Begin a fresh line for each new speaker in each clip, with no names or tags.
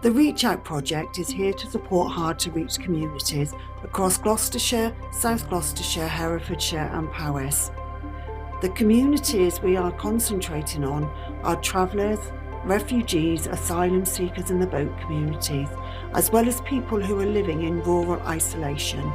The Reach Out project is here to support hard-to-reach communities across Gloucestershire, South Gloucestershire, Herefordshire and Powys. The communities we are concentrating on are travellers, refugees, asylum seekers and the boat communities, as well as people who are living in rural isolation.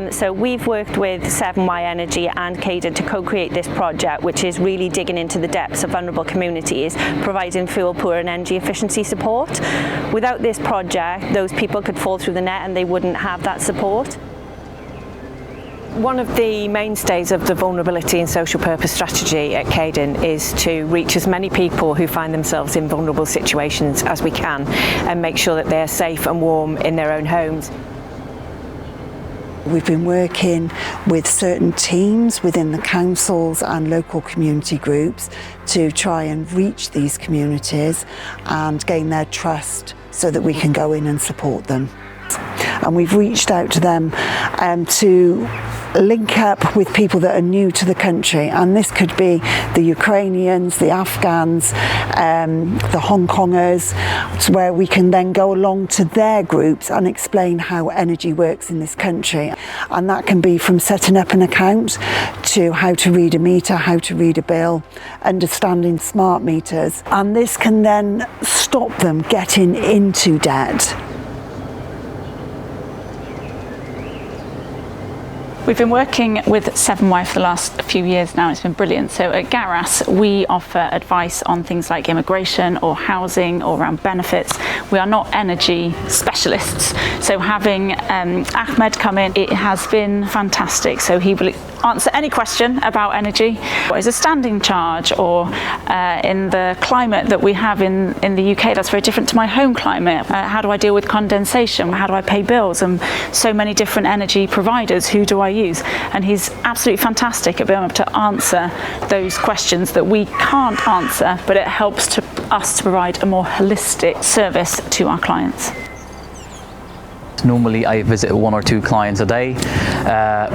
So we've worked with Severn Wye Energy and Cadent to co-create this project, which is really digging into the depths of vulnerable communities, providing fuel poor and energy efficiency support. Without this project, those people could fall through the net and they wouldn't have that support.
One of the mainstays of the vulnerability and social purpose strategy at Cadent is to reach as many people who find themselves in vulnerable situations as we can and make sure that they're safe and warm in their own homes.
We've been working with certain teams within the councils and local community groups to try and reach these communities and gain their trust so that we can go in and support them. And we've reached out to them to link up with people that are new to the country, and this could be the Ukrainians, the Afghans, the Hong Kongers, where we can then go along to their groups and explain how energy works in this country. And that can be from setting up an account to how to read a meter, how to read a bill, understanding smart meters. And this can then stop them getting into debt.
We've been working with Severn Wye for the last few years now. It's been brilliant. So at Garras, we offer advice on things like immigration or housing or around benefits. We are not energy specialists. So having Ahmed come in, it has been fantastic. So he will answer any question about energy. What is a standing charge, or in the climate that we have in the UK, that's very different to my home climate. How do I deal with condensation? How do I pay bills? And so many different energy providers. Who do I use? And he's absolutely fantastic at being able to answer those questions that we can't answer, but it helps us to provide a more holistic service to our clients.
Normally I visit 1 or 2 clients a day,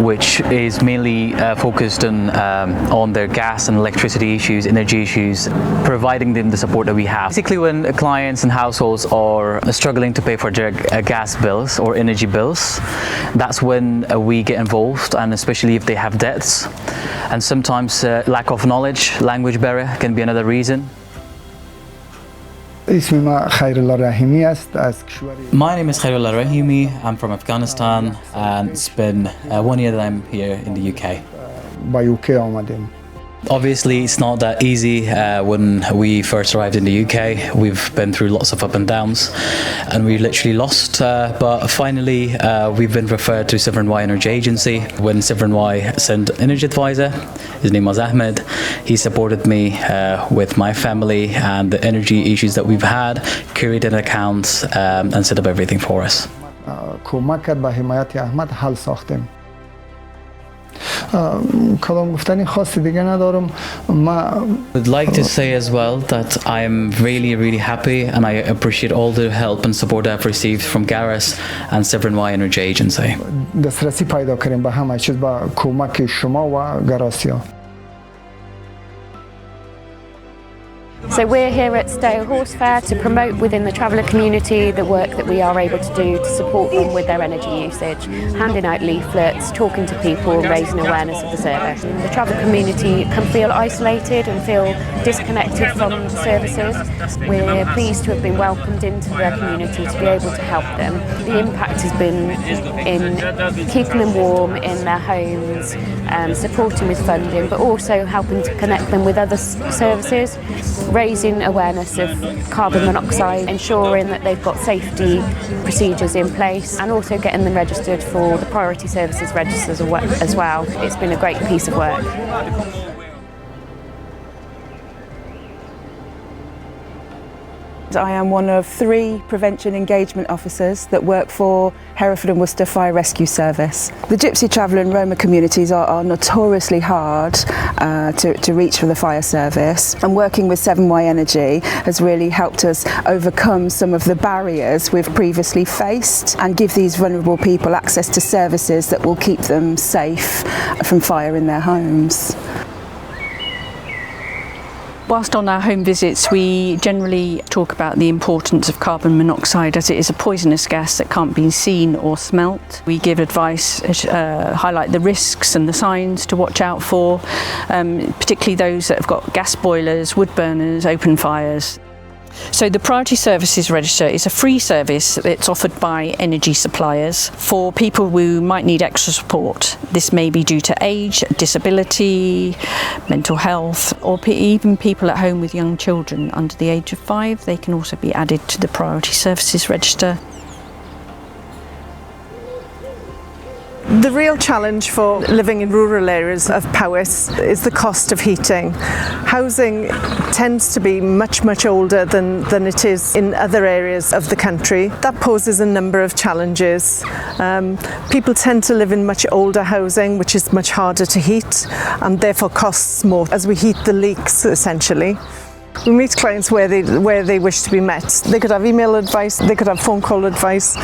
which is mainly focused on their gas and electricity issues, energy issues, providing them the support that we have. Basically, when clients and households are struggling to pay for their gas bills or energy bills, that's when we get involved, and especially if they have debts. And sometimes lack of knowledge, language barrier can be another reason.
My name is
Khairullah Rahimi. I'm from Afghanistan, and it's been 1 year that I'm here in the UK. Obviously, it's not that easy when we first arrived in the UK. We've been through lots of up and downs, and we literally lost. But finally, we've been referred to Severn Wye Energy Agency. When Severn Wye sent an energy advisor, his name was Ahmed. He supported me with my family and the energy issues that we've had, created accounts, and set up everything for us.
I'd
like to say as well that I am really happy, and I appreciate all the help and support I've received from Garras and Severn Wye Energy Agency.
So we're here at Stowe Horse Fair to promote within the traveller community the work that we are able to do to support them with their energy usage, handing out leaflets, talking to people and raising awareness of the service. The travel community can feel isolated and feel disconnected from services. We're pleased to have been welcomed into their community to be able to help them. The impact has been in keeping them warm in their homes, supporting with funding, but also helping to connect them with other services, raising awareness of carbon monoxide, ensuring that they've got safety procedures in place, and also getting them registered for the priority services registers as well. It's been a great piece of work.
I am one of 3 prevention engagement officers that work for Hereford and Worcester Fire Rescue Service. The Gypsy, Traveller and Roma communities are notoriously hard to reach for the fire service, and working with Severn Wye Energy has really helped us overcome some of the barriers we've previously faced and give these vulnerable people access to services that will keep them safe from fire in their homes.
Whilst on our home visits, we generally talk about the importance of carbon monoxide, as it is a poisonous gas that can't be seen or smelt. We give advice, highlight the risks and the signs to watch out for, particularly those that have got gas boilers, wood burners, open fires. So the Priority Services Register is a free service that's offered by energy suppliers for people who might need extra support. This may be due to age, disability, mental health, or even people at home with young children under the age of 5. They can also be added to the Priority Services Register.
The real challenge for living in rural areas of Powys is the cost of heating. Housing tends to be much older than it is in other areas of the country. That poses a number of challenges. People tend to live in much older housing, which is much harder to heat and therefore costs more as we heat the leaks, essentially. We meet clients where they wish to be met. They could have email advice, they could have phone call advice.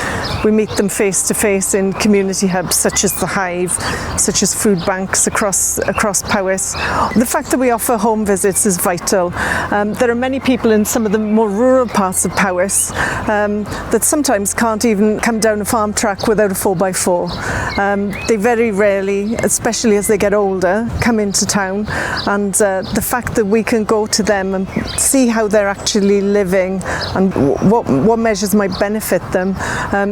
We meet them face to face in community hubs such as the Hive, such as food banks across Powys. The fact that we offer home visits is vital. There are many people in some of the more rural parts of Powys that sometimes can't even come down a farm track without a 4x4. They very rarely, especially as they get older, come into town, and the fact that we can go to them and see how they're actually living and what measures might benefit them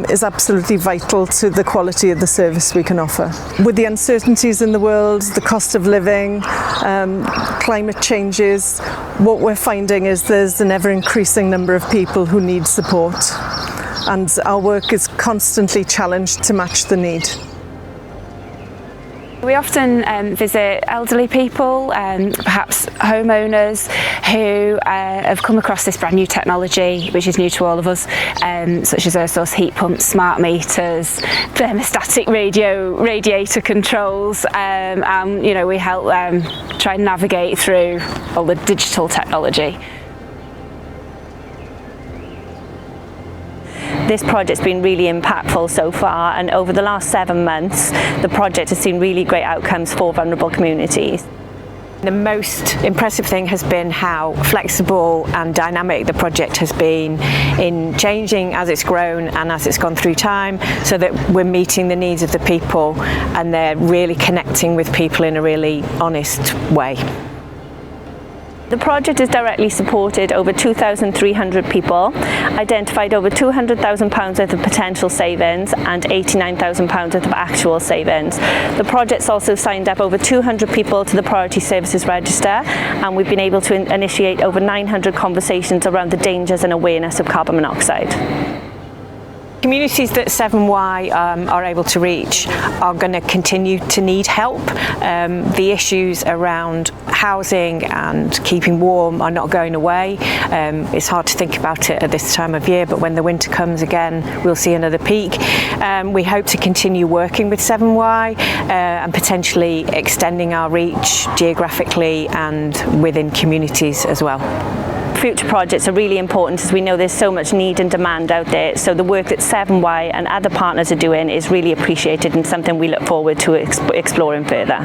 is absolutely vital to the quality of the service we can offer. With the uncertainties in the world, the cost of living, climate changes, what we're finding is there's an ever-increasing number of people who need support, and our work is constantly challenged to match the need.
We often visit elderly people, perhaps homeowners who have come across this brand new technology, which is new to all of us, such as air source heat pumps, smart meters, thermostatic radiator controls, and we help try and navigate through all the digital technology.
This project's been really impactful so far, and over the last 7 months the project has seen really great outcomes for vulnerable communities.
The most impressive thing has been how flexible and dynamic the project has been in changing as it's grown and as it's gone through time, so that we're meeting the needs of the people and they're really connecting with people in a really honest way.
The project has directly supported over 2,300 people, identified over £200,000 worth of potential savings and £89,000 worth of actual savings. The project's also signed up over 200 people to the Priority Services Register, and we've been able to initiate over 900 conversations around the dangers and awareness of carbon monoxide.
Communities that Severn Wye are able to reach are going to continue to need help. The issues around housing and keeping warm are not going away. It's hard to think about it at this time of year, but when the winter comes again, we'll see another peak. We hope to continue working with Severn Wye and potentially extending our reach geographically and within communities as well.
Future projects are really important, as we know there's so much need and demand out there, so the work that Severn Wye and other partners are doing is really appreciated and something we look forward to exploring further.